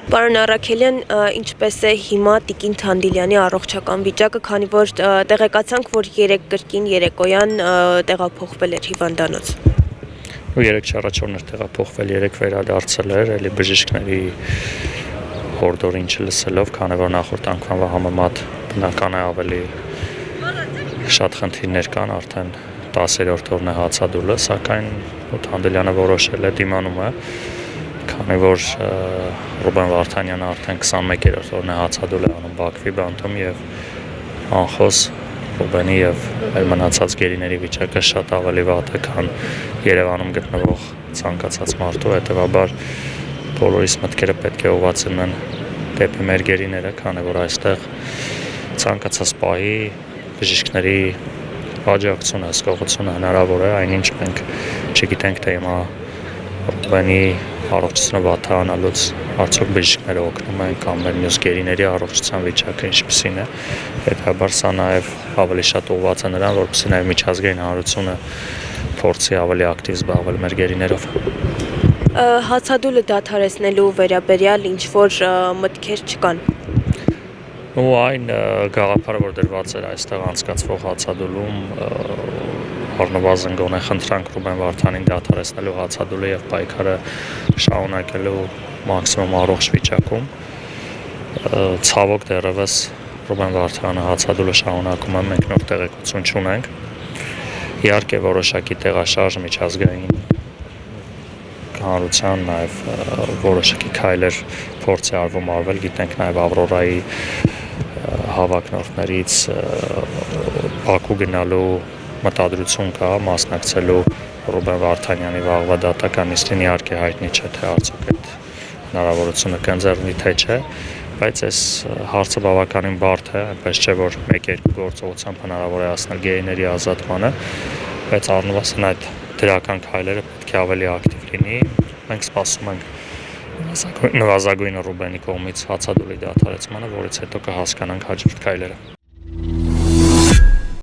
Պարոն Առաքելյան, ինչպես է հիմա Տիկին Թանդիլյանի առողջական վիճակը, քանի որ տեղեկացանք, որ 3 կրկին երեկոյան տեղափոխվել էր հիվանդանոց։ Երեք չառաջորն էր տեղափոխվել, 3 վերադարձել էր, էլի բժիշկների հորդորին չլսելով, քանի որ նախորդ անգամվա համեմատ բնական է ավելի շատ խնդիրներ կան, արդեն 10-րդ օրն է հացադուլը, սակայն Թանդիլյանը որոշել է դիմանում է, քանի որ Ռուբեն Վարդանյանը արդեն 21-րդ օրն է հացադուլ է անում Բաքվի բանտում եւ անխոս Ռուբենի եւ այլ մնացած գերիների վիճակը շատ ավելի վատ է, քան Երևանում գտնվող ցանկացած մարդու, հետեւաբար բոլորիս մտքերը պետք է ուղղացնեն դեպի մեր գերիները, քանի որ այստեղ ցանկացած պահի բժիշկների աջակցությունը, հսկողությունը հնարավոր է, այնինչ մենք չգիտենք, թե հիմա Ռուբենի առողջությունը վատանալուց արդյոք բժիշկները օգնում են կամ մեր մյուս գերիների առողջության վիճակը ինչպիսին է, հետաբար սա նաև ավելի շատ ուղղված է նրան, որպեսզի նաև միջազգային հանրությունը փորձի ավելի ակտիվ զբաղվել մեր գերիներով։ Հացադուլը դադարեցնելու վերաբերյալ ինչ-որ մտքեր չկան։ Ու այն գաղափարը, որ դրված էր այստեղ անցկացվող հացադուլում, առնվազն գոնե խնդրանք Ռուբեն Վարդանին դադարեցնելու հացադուլը եւ պայքարը շարունակելու մաքսիմում առողջ վիճակում, ցավոք դեռևս Ռուբեն Վարդանը հացադուլը շարունակում է, մենք նոր տեղեկություն չունենք, իհարկե որոշակի տեղաշարժ միջազգային հանրության նաև որոշակի քայլեր փորձ է արվել, գիտենք նաև Ավրորայի հավակնորդներից Բաքու գնալու մտադրություն կա, մասնակցելու Ռուբեն Վարդանյանի վաղվա դատական նիստին, իհարկե հայտնի չէ, թե արդյոք այդ հնարավորությունը կընձեռնի, թե չէ, բայց այս հարցը բավականին բարդ է, այնպես չէ, որ 1-2 գործողությամբ հնարավոր է հասնել գերիների ազատմանը, բայց առնվազն այդ դրական քայլերը պետք է ավելի ակտիվ լինի, մենք սպասում ենք նվազագույնը Ռուբենի կողմից հացադուլի դադարեցմանը, որից հետո կհասկանանք հաջորդ քայլերը։